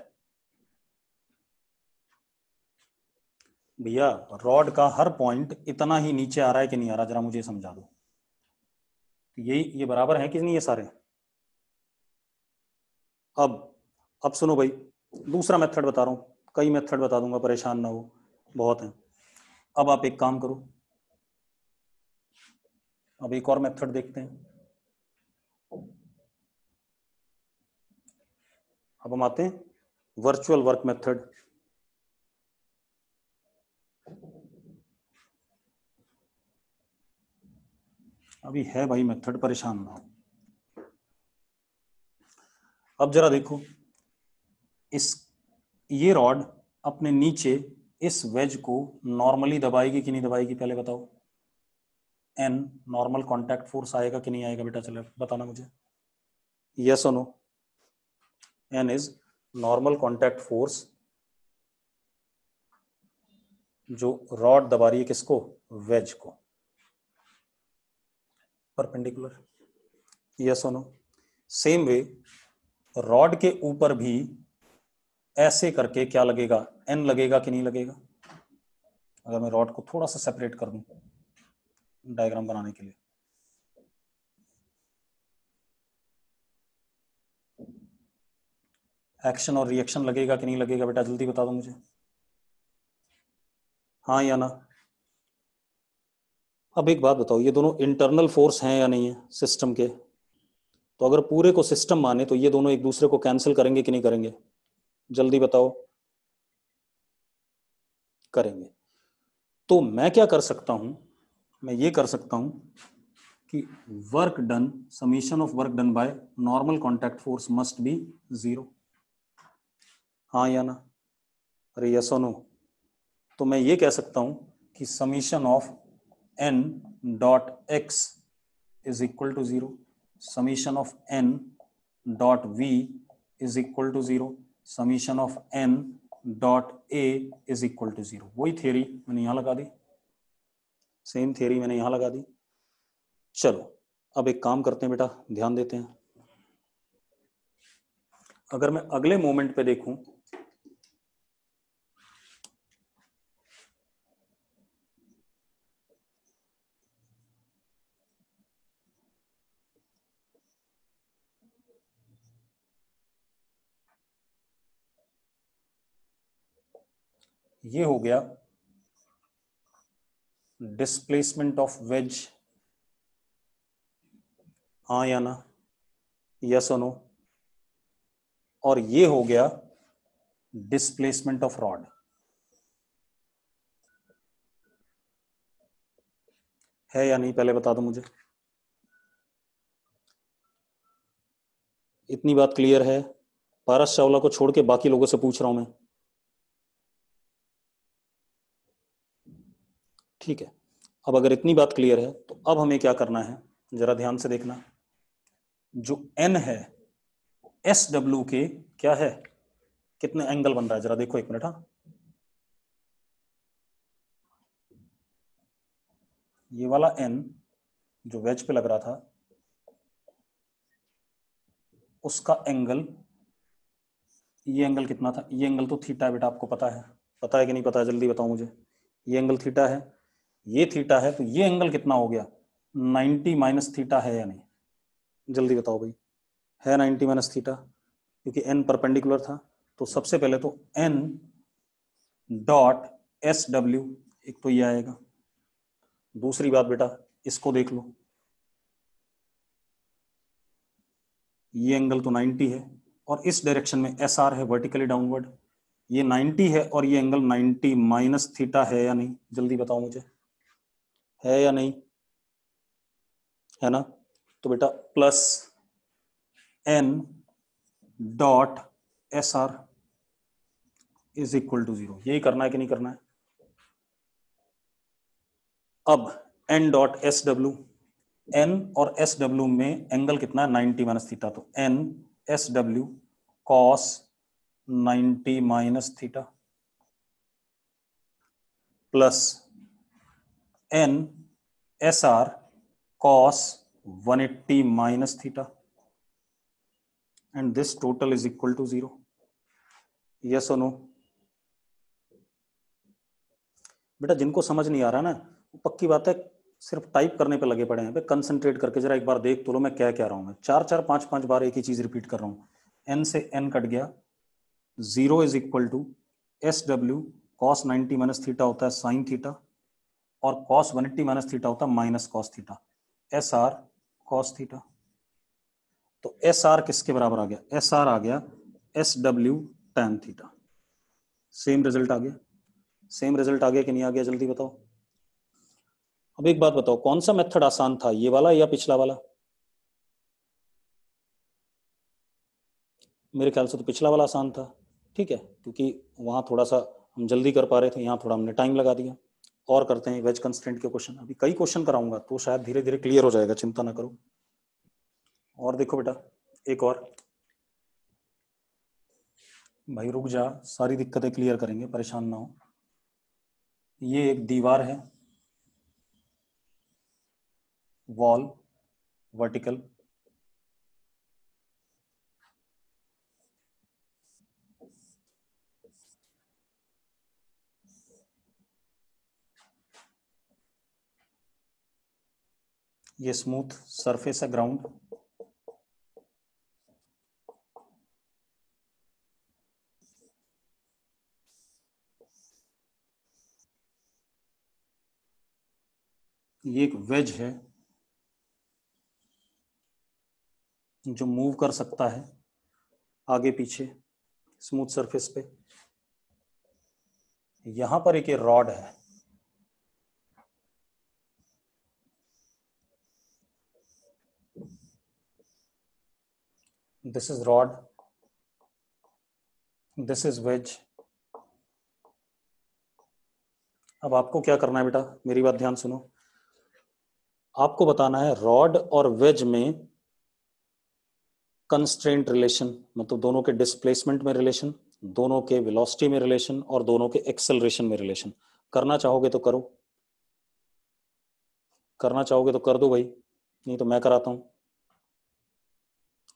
भैया रॉड का हर पॉइंट इतना ही नीचे आ रहा है कि नहीं आ रहा, जरा मुझे समझा दो। ये बराबर है कि नहीं ये सारे। अब सुनो भाई, दूसरा मेथड बता रहा हूं, कई मेथड बता दूंगा, परेशान ना हो, बहुत है। अब आप एक काम करो, अब एक और मेथड देखते हैं। अब हम आते हैं वर्चुअल वर्क मेथड। अभी है भाई मेथड, परेशान ना हो। अब जरा देखो, इस ये रॉड अपने नीचे इस वेज को नॉर्मली दबाएगी कि नहीं दबाएगी, पहले बताओ। एन नॉर्मल कांटेक्ट फोर्स आएगा कि नहीं आएगा बेटा, चलो बताना मुझे, यस और no. N is normal contact force जो रॉड दबा रही है किसको, वेज को, परपेंडिकुलर, यस और नो। सेम वे रॉड के ऊपर भी ऐसे करके क्या लगेगा, एन लगेगा कि नहीं लगेगा। अगर मैं रॉड को थोड़ा सा सेपरेट कर दूं डायग्राम बनाने के लिए, एक्शन और रिएक्शन लगेगा कि नहीं लगेगा बेटा, जल्दी बता दो मुझे, हाँ या ना। अब एक बात बताओ, ये दोनों इंटरनल फोर्स हैं या नहीं है सिस्टम के। तो अगर पूरे को सिस्टम माने तो ये दोनों एक दूसरे को कैंसिल करेंगे कि नहीं करेंगे, जल्दी बताओ, करेंगे। तो मैं क्या कर सकता हूं, मैं ये कर सकता हूं कि work done, summation of work done by normal contact force must be 0, हाँ या ना, अरे यस और नो। तो मैं ये कह सकता हूं कि summation of n dot x is equal to 0, summation of n dot v is equal to 0, summation of n dot a is equal to 0। वही थियरी मैंने यहां लगा दी, सेम थियरी मैंने यहां लगा दी। चलो अब एक काम करते हैं बेटा, ध्यान देते हैं। अगर मैं अगले मोमेंट पे देखूं, ये हो गया डिस्प्लेसमेंट ऑफ वेज, हाँ या ना, यस और नो। और ये हो गया डिस्प्लेसमेंट ऑफ रॉड है या नहीं, पहले बता दो मुझे। इतनी बात क्लियर है? पारस चावला को छोड़ के बाकी लोगों से पूछ रहा हूं मैं। ठीक है, अब अगर इतनी बात क्लियर है तो अब हमें क्या करना है, जरा ध्यान से देखना। जो एन है एस डब्ल्यू के क्या है, कितने एंगल बन रहा है, जरा देखो एक मिनट। हाँ, ये वाला एन जो वेज पे लग रहा था उसका एंगल, ये एंगल कितना था, ये एंगल तो थीटा है बेटा, आपको पता है कि नहीं पता है, जल्दी बताओ मुझे। ये एंगल थीटा है, ये थीटा है, तो ये एंगल कितना हो गया, 90 माइनस थीटा है या नहीं, जल्दी बताओ भाई। है 90 माइनस थीटा, क्योंकि एन परपेंडिकुलर था। तो सबसे पहले तो एन डॉट एस डब्ल्यू, एक तो ये आएगा। दूसरी बात बेटा, इसको देख लो, ये एंगल तो 90 है और इस डायरेक्शन में एस आर है वर्टिकली डाउनवर्ड, ये 90 है और ये एंगल 90 माइनस थीटा है या नहीं, जल्दी बताओ मुझे, है या नहीं, है ना। तो बेटा plus N dot S R is equal to 0, यही करना है कि नहीं करना है। अब N dot S W, N और एस डब्ल्यू में एंगल कितना है, 90 माइनस थीटा, तो N S W cos 90 minus theta plus N S R cos 180 minus theta and this total is equal to 0। Yes और नो? बेटा जिनको समझ नहीं आ रहा ना, पक्की बात है सिर्फ टाइप करने पे लगे पड़े हैं, कंसंट्रेट करके जरा एक बार देख तो लो मैं क्या कह रहा हूं। मैं 4-4 5-5 बार एक ही चीज रिपीट कर रहा हूं। एन से एन कट गया, 0 is equal to S W cos 90 minus theta होता है साइन थीटा, और कॉस 180 माइनस थीटा होता है minus cos theta, S R cos theta. तो एस आर किसके बराबर आ गया, एस आर आ गया S W tan theta. Same result आ गया, सेम रिजल्ट आ गया कि नहीं आ गया, जल्दी बताओ। अब एक बात बताओ, कौन सा मेथड आसान था, ये वाला या पिछला वाला? मेरे ख्याल से तो पिछला वाला आसान था। ठीक है, क्योंकि वहां थोड़ा सा हम जल्दी कर पा रहे थे, यहाँ थोड़ा हमने टाइम लगा दिया। और करते हैं वेज कंस्ट्रेंट के क्वेश्चन, अभी कई क्वेश्चन कराऊंगा तो शायद धीरे धीरे क्लियर हो जाएगा, चिंता ना करो। और देखो बेटा, एक और, भाई रुक जा, सारी दिक्कतें क्लियर करेंगे, परेशान ना हो। ये एक दीवार है, वॉल वर्टिकल, ये स्मूथ सरफेस है ग्राउंड, ये एक वेज है जो मूव कर सकता है आगे पीछे स्मूथ सरफेस पे। यहां पर एक रॉड है, this is rod, this is wedge. अब आपको क्या करना है बेटा, मेरी बात ध्यान सुनो। आपको बताना है रॉड और वेज में कंस्ट्रेंट रिलेशन, मतलब दोनों के डिस्प्लेसमेंट में रिलेशन, दोनों के वेलोसिटी में रिलेशन और दोनों के एक्सेलरेशन में रिलेशन। करना चाहोगे तो करो, करना चाहोगे तो कर दो भाई, नहीं तो मैं कराता हूं।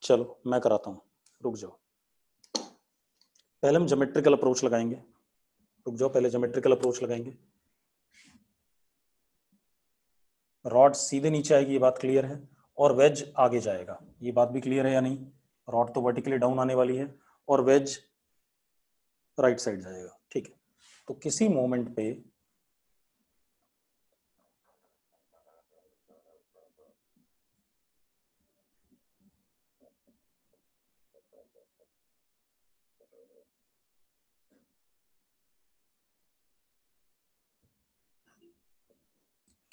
चलो मैं कराता हूं, रुक जाओ। पहले हम ज्योमेट्रिकल अप्रोच लगाएंगे, रुक जाओ, पहले ज्योमेट्रिकल अप्रोच लगाएंगे। रॉड सीधे नीचे आएगी, ये बात क्लियर है, और वेज आगे जाएगा, ये बात भी क्लियर है या नहीं। रॉड तो वर्टिकली डाउन आने वाली है और वेज राइट साइड जाएगा। ठीक है, तो किसी मोमेंट पे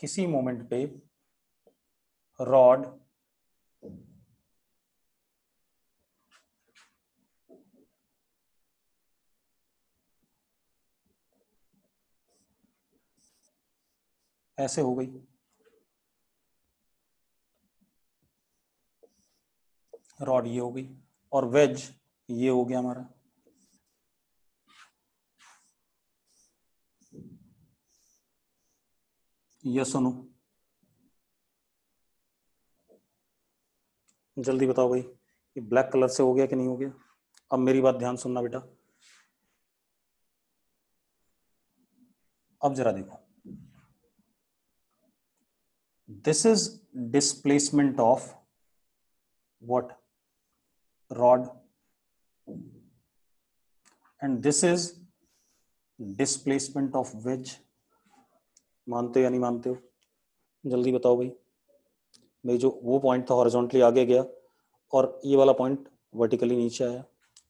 किसी मोमेंट पे रॉड ऐसे हो गई, रॉड ये हो गई, और वेज ये हो गया हमारा। यस और नो, जल्दी बताओ भाई, ये ब्लैक कलर से हो गया कि नहीं हो गया? अब मेरी बात ध्यान सुनना बेटा, अब जरा देखो, this is displacement of what, rod, and this is displacement of veg. मानते हो या नहीं मानते हो? जल्दी बताओ भाई। भाई जो वो पॉइंट था हॉरिजॉन्टली आगे गया और ये वाला पॉइंट वर्टिकली नीचे आया।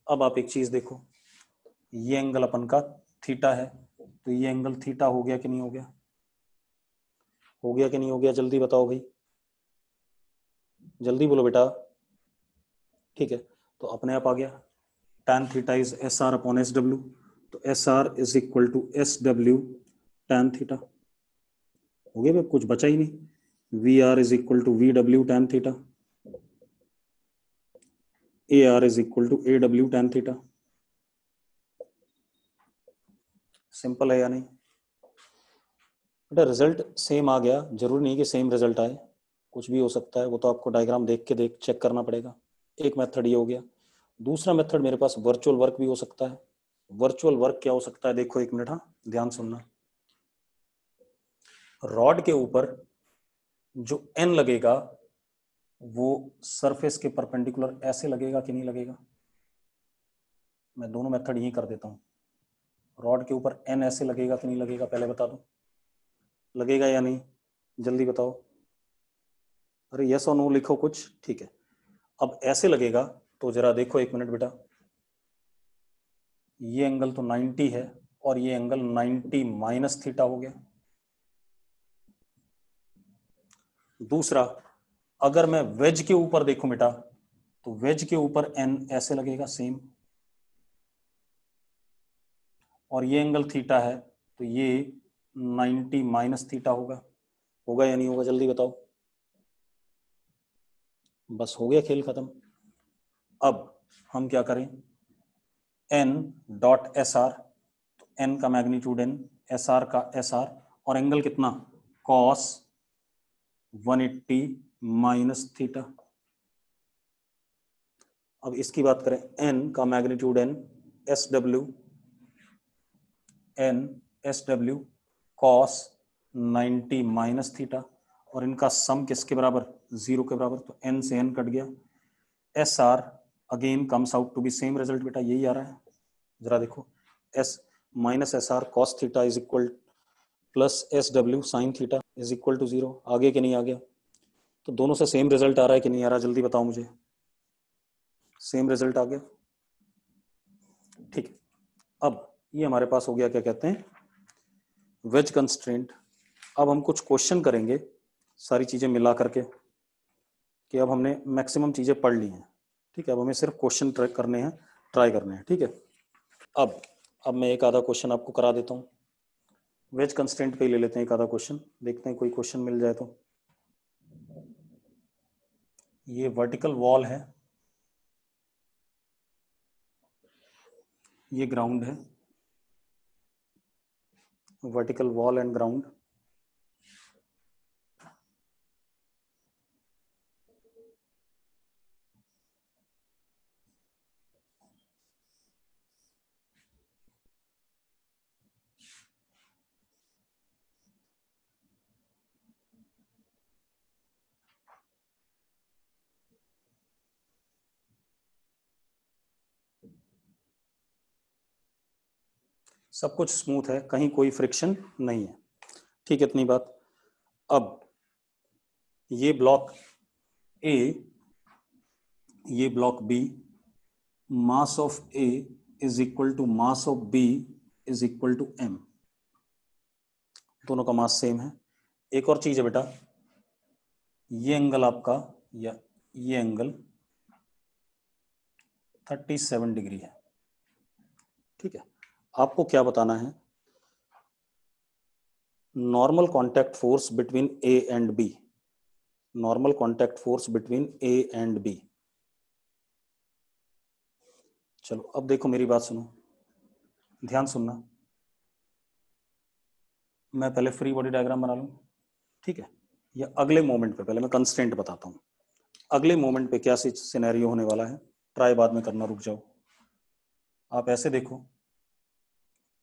अब आप एक चीज देखो, ये एंगल अपन का थीटा है, तो ये एंगल थीटा हो गया कि नहीं हो गया? हो गया कि नहीं हो गया? जल्दी बताओ भाई, जल्दी बोलो बेटा। ठीक है, तो अपने आप आ गया, tan theta is S R upon S W, तो S R is equal to S W tan theta. हो गया भाई, कुछ बचा ही नहीं। V R is equal to V W tan theta, A R is equal to A W tan theta. Simple है या नहीं बेटा? रिजल्ट सेम आ गया, जरूरी नहीं कि सेम रिजल्ट आए, कुछ भी हो सकता है, वो तो आपको डायग्राम देख के चेक करना पड़ेगा। एक मेथड ये हो गया। दूसरा मेथड मेरे पास वर्चुअल वर्क भी हो सकता है। वर्चुअल वर्क क्या हो सकता है? देखो एक मिनट, हाँ ध्यान सुनना। रॉड के ऊपर जो एन लगेगा वो सरफेस के परपेंडिकुलर ऐसे लगेगा कि नहीं लगेगा? मैं दोनों मेथड यही कर देता हूँ। रॉड के ऊपर एन ऐसे लगेगा कि नहीं लगेगा, पहले बता दो, लगेगा या नहीं? जल्दी बताओ। अरे यस और नो लिखो कुछ, ठीक है। अब ऐसे लगेगा तो जरा देखो एक मिनट बेटा, ये एंगल तो 90 है और ये एंगल 90 माइनस थीटा हो गया। दूसरा, अगर मैं वेज के ऊपर देखूं बेटा, तो वेज के ऊपर एन ऐसे लगेगा सेम, और ये एंगल थीटा है तो ये 90 माइनस थीटा होगा। होगा या नहीं होगा? जल्दी बताओ। बस हो गया, खेल खत्म। अब हम क्या करें, N dot S R, N का मैग्नीट्यूड एन, एस आर का एस आर, और एंगल कितना? Cos 180 minus theta. अब इसकी बात करें, एन का magnitude N, S W, N S W cos 90 minus theta, और इनका सम किसके बराबर? 0 के बराबर, तो एन से एन कट गया। S R again comes out to be same result बेटा, यही आ रहा है। जरा देखो, S minus S R cos theta is equal plus S W sine theta is equal to 0। आगे कि नहीं आ गया? तो दोनों से सेम रिजल्ट आ रहा है कि नहीं आ रहा? जल्दी बताओ मुझे। सेम रिजल्ट आ गया, ठीक है। अब ये हमारे पास हो गया, क्या कहते हैं, वेज कंस्ट्रेंट। अब हम कुछ क्वेश्चन करेंगे सारी चीजें मिला करके, कि अब हमने मैक्सिमम चीजें पढ़ ली हैं, ठीक है। अब हमें सिर्फ क्वेश्चन ट्राई करने हैं, ठीक है। अब मैं एक आधा क्वेश्चन आपको करा देता हूँ। वेज कंस्ट्रेंट पे ही ले लेते हैं एक आधा क्वेश्चन, देखते हैं कोई क्वेश्चन मिल जाए तो। ये वर्टिकल वॉल है, ये ग्राउंड है, वर्टिकल वॉल एंड ग्राउंड। सब कुछ स्मूथ है, कहीं कोई फ्रिक्शन नहीं है, ठीक है, इतनी बात। अब ये ब्लॉक ए, ये block B, mass of A is equal to mass of B is equal to M, दोनों का मास सेम है। एक और चीज है बेटा, ये एंगल आपका या ये एंगल 37 डिग्री है। ठीक है, आपको क्या बताना है, normal contact force between A and B, normal contact force between A and B. चलो अब देखो मेरी बात सुनो, ध्यान सुनना, मैं पहले फ्री बॉडी डायग्राम बना लूं। ठीक है, या अगले मोमेंट पे, पहले मैं कंस्ट्रेंट बताता हूं, अगले मोमेंट पे क्या सिनेरियो होने वाला है, ट्राई बाद में करना, रुक जाओ। आप ऐसे देखो,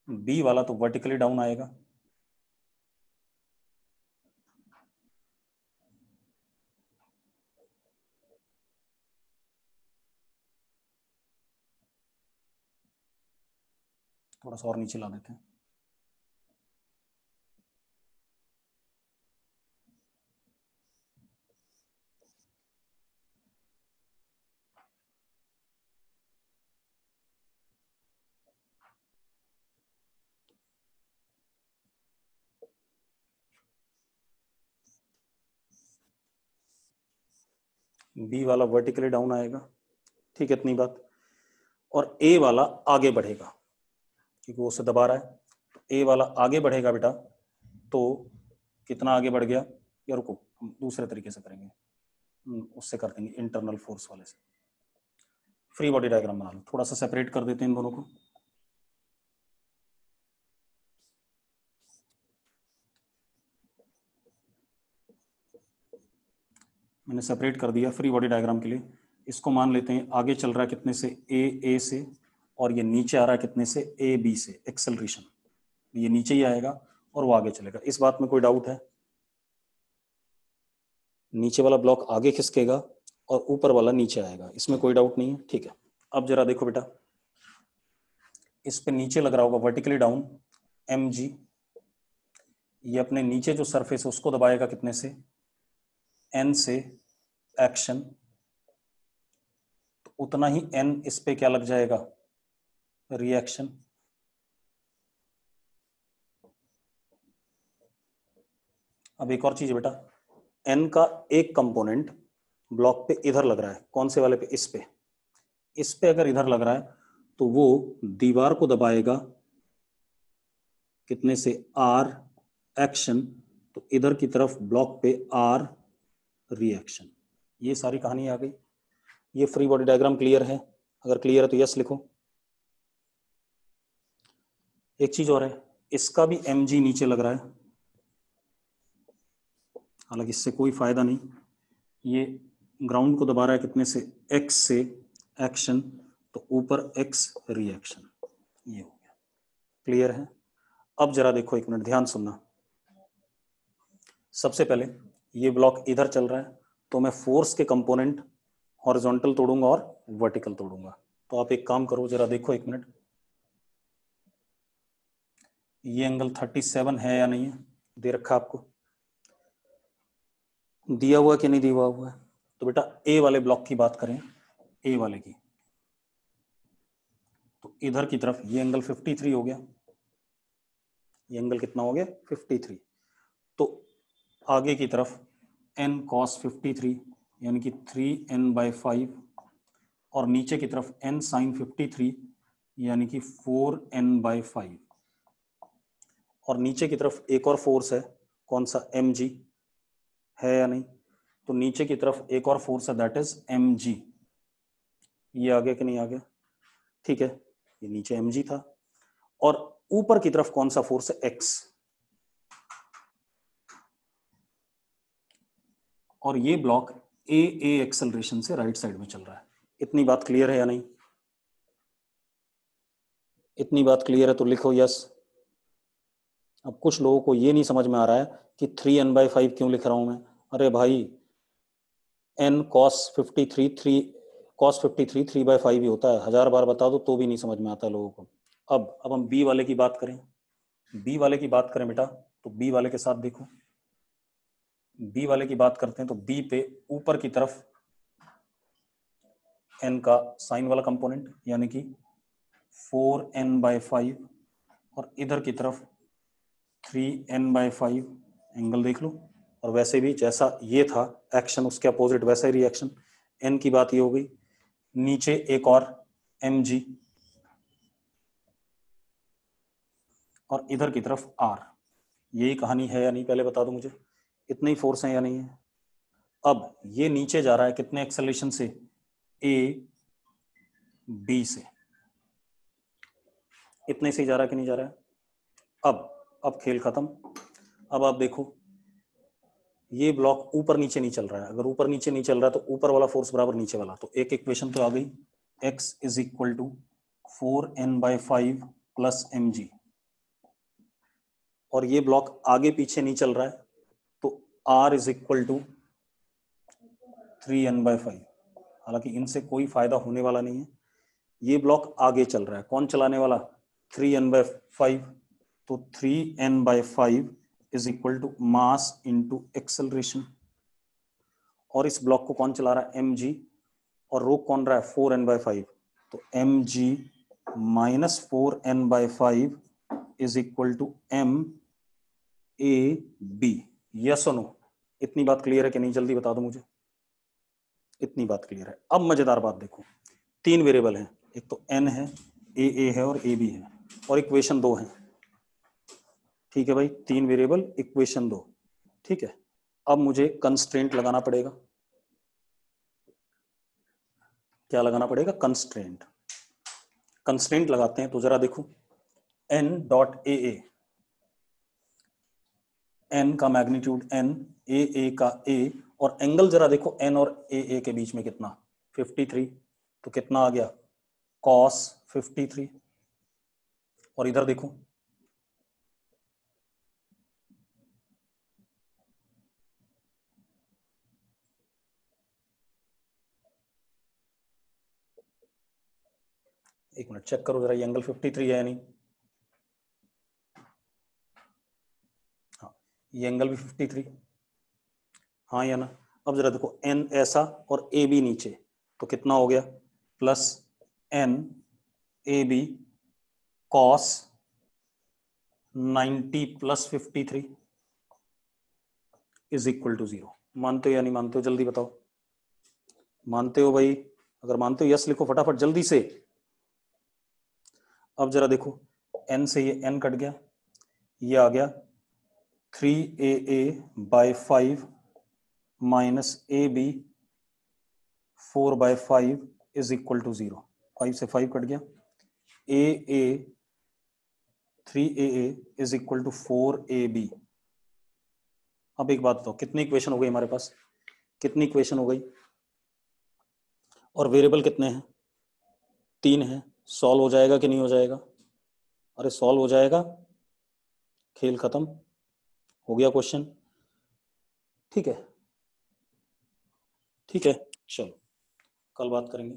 बी वाला तो वर्टिकली डाउन आएगा, थोड़ा सा और नीचे ला देते हैं। बी वाला वर्टिकली डाउन आएगा, ठीक है, इतनी बात। और ए वाला आगे बढ़ेगा क्योंकि वो उसे दबा रहा है। ए वाला आगे बढ़ेगा बेटा, तो कितना आगे बढ़ गया, या रुको हम दूसरे तरीके से करेंगे, उससे कर देंगे इंटरनल फोर्स वाले से। फ्री बॉडी डायग्राम बना लो, थोड़ा सा सेपरेट कर देते हैं इन दोनों को। मैंने सेपरेट कर दिया फ्री बॉडी डायग्राम के लिए। इसको मान लेते हैं आगे चल रहा है कितने से, ए से, और ये नीचे आ रहा है कितने से, ए बी से, एक्सेलरेशन। ये नीचे ही आएगा और वो आगे चलेगा, इस बात में कोई डाउट है? नीचे वाला ब्लॉक आगे खिसकेगा और ऊपर वाला नीचे आएगा, इसमें कोई डाउट नहीं है। ठीक है, अब जरा देखो बेटा, इस पे नीचे लग रहा होगा वर्टिकली डाउन mg, ये अपने नीचे जो सरफेस है उसको दबाएगा कितने से, n से, एक्शन, तो उतना ही n इस पे क्या लग जाएगा, रिएक्शन। अब एक और चीज है बेटा, n का एक कंपोनेंट ब्लॉक पे इधर लग रहा है, कौन से वाले पे, इस पे अगर इधर लग रहा है तो वो दीवार को दबाएगा कितने से, r एक्शन, तो इधर की तरफ ब्लॉक पे r रिएक्शन। ये सारी कहानी आ गई। ये फ्री बॉडी डायग्राम क्लियर है? अगर क्लियर है तो यस लिखो। एक चीज और है, इसका भी mg नीचे लग रहा है, हालांकि इससे कोई फायदा नहीं, ये ग्राउंड को दबा रहा है कितने से, x से, एक्शन, तो ऊपर x रिएक्शन। ये हो गया, क्लियर है? अब जरा देखो, एक मिनट ध्यान सुनना। सबसे पहले ये ब्लॉक इधर चल रहा है, तो मैं फोर्स के कंपोनेंट हॉरिजॉन्टल तोड़ूंगा और वर्टिकल तोड़ूंगा। तो आप एक काम करो, जरा देखो एक मिनट, ये एंगल 37 है या नहीं है, दे रखा आपको, दिया हुआ कि नहीं दिया हुआ है? तो बेटा ए वाले ब्लॉक की बात करें, ए वाले की, तो इधर की तरफ ये एंगल 53 हो गया, ये एंगल कितना हो गया, 53। तो आगे की तरफ n cos 53 यानी कि 3n/5, और नीचे की तरफ n sin 53 यानी कि 4n/5, और नीचे की तरफ एक और फोर्स है, कौन सा, mg है या नहीं? तो नीचे की तरफ एक और फोर्स है, दैट इज mg। ये आ गया कि नहीं आ गया? ठीक है, ये नीचे mg था, और ऊपर की तरफ कौन सा फोर्स है, x, और ये ब्लॉक ए एक्सेलरेशन से राइट साइड में चल रहा है। इतनी बात क्लियर है या नहीं? इतनी बात क्लियर है तो लिखो यस। अब कुछ लोगों को ये नहीं समझ में आ रहा है कि 3n/5 क्यों लिख रहा हूं मैं। अरे भाई, n cos 53 3/5 ही होता है, 1000 बार बता दो तो भी नहीं समझ में आता लोगों को। अब हम बी वाले की बात करें, बी वाले की बात करें बेटा, तो बी वाले के साथ देखो, बी वाले की बात करते हैं तो बी पे ऊपर की तरफ n का साइन वाला कंपोनेंट यानी कि 4n/5, और इधर की तरफ 3n/5, एंगल देख लो, और वैसे भी जैसा ये था एक्शन, उसके अपोजिट वैसा ही रिएक्शन। एन की बात ये हो गई, नीचे एक और mg, और इधर की तरफ r। यही कहानी है या नहीं, पहले बता दो मुझे, इतने ही फोर्स है या नहीं है। अब ये नीचे जा रहा है कितने एक्सेलरेशन से, a b से, इतने से ही जा रहा है कि नहीं जा रहा है। अब खेल खत्म। अब आप देखो ये ब्लॉक ऊपर नीचे नहीं चल रहा है, अगर ऊपर नीचे नहीं चल रहा है तो ऊपर वाला फोर्स बराबर नीचे वाला, तो एक इक्वेशन तो आ गई, x is equal to 4n/5 plus mg। और ये ब्लॉक आगे पीछे नहीं चल रहा है तो r is equal to 3n/5। हालांकि इनसे कोई फायदा होने वाला नहीं है, ये ब्लॉक आगे चल रहा है, कौन चलाने वाला, 3n/5। तो 3n/5 is equal to mass into acceleration. और इस ब्लॉक को कौन चला रहा है, mg, और रोक कौन रहा है, 4n/5। तो mg minus 4n/5 is equal to MAB। Yes और नो, इतनी बात क्लियर है कि नहीं, जल्दी बता दो मुझे। इतनी बात क्लियर है। अब मजेदार बात देखो, तीन वेरिएबल हैं, एक तो n है, AA है और AB है, और इक्वेशन 2 है। ठीक है भाई, तीन वेरिएबल, इक्वेशन 2, ठीक है। अब मुझे कंस्ट्रेंट लगाना पड़ेगा। क्या लगाना पड़ेगा, कंस्ट्रेंट। कंस्ट्रेंट लगाते हैं तो जरा देखो, n डॉट AA, n का मैग्नीट्यूड n, AA का A, और एंगल जरा देखो n और AA के बीच में कितना, 53। तो कितना आ गया, cos 53। और इधर देखो, एक मिनट चेक करो जरा, ये एंगल 53 है या नहीं। हाँ, ये एंगल भी 53, हाँ या ना। अब जरा देखो, n ऐसा और AB नीचे, तो कितना हो गया, plus n AB cos 90 plus 53 is equal to 0। मानते हो या नहीं मानते हो, जल्दी बताओ। मानते हो भाई, अगर मानते हो यस लिखो फटाफट जल्दी से। अब जरा देखो, n से ये n कट गया, ये आ गया 3AA/5 minus AB 4/5 is equal to 0। 5 से 5 कट गया, AA 3AA is equal to 4AB। अब एक बात बताओ, कितनी इक्वेशन हो गई हमारे पास, कितनी इक्वेशन हो गई, और वेरिएबल कितने हैं, 3 है। सॉल्व हो जाएगा कि नहीं हो जाएगा, अरे सॉल्व हो जाएगा, खेल खत्म, हो गया क्वेश्चन। ठीक है, ठीक है, चलो कल बात करेंगे।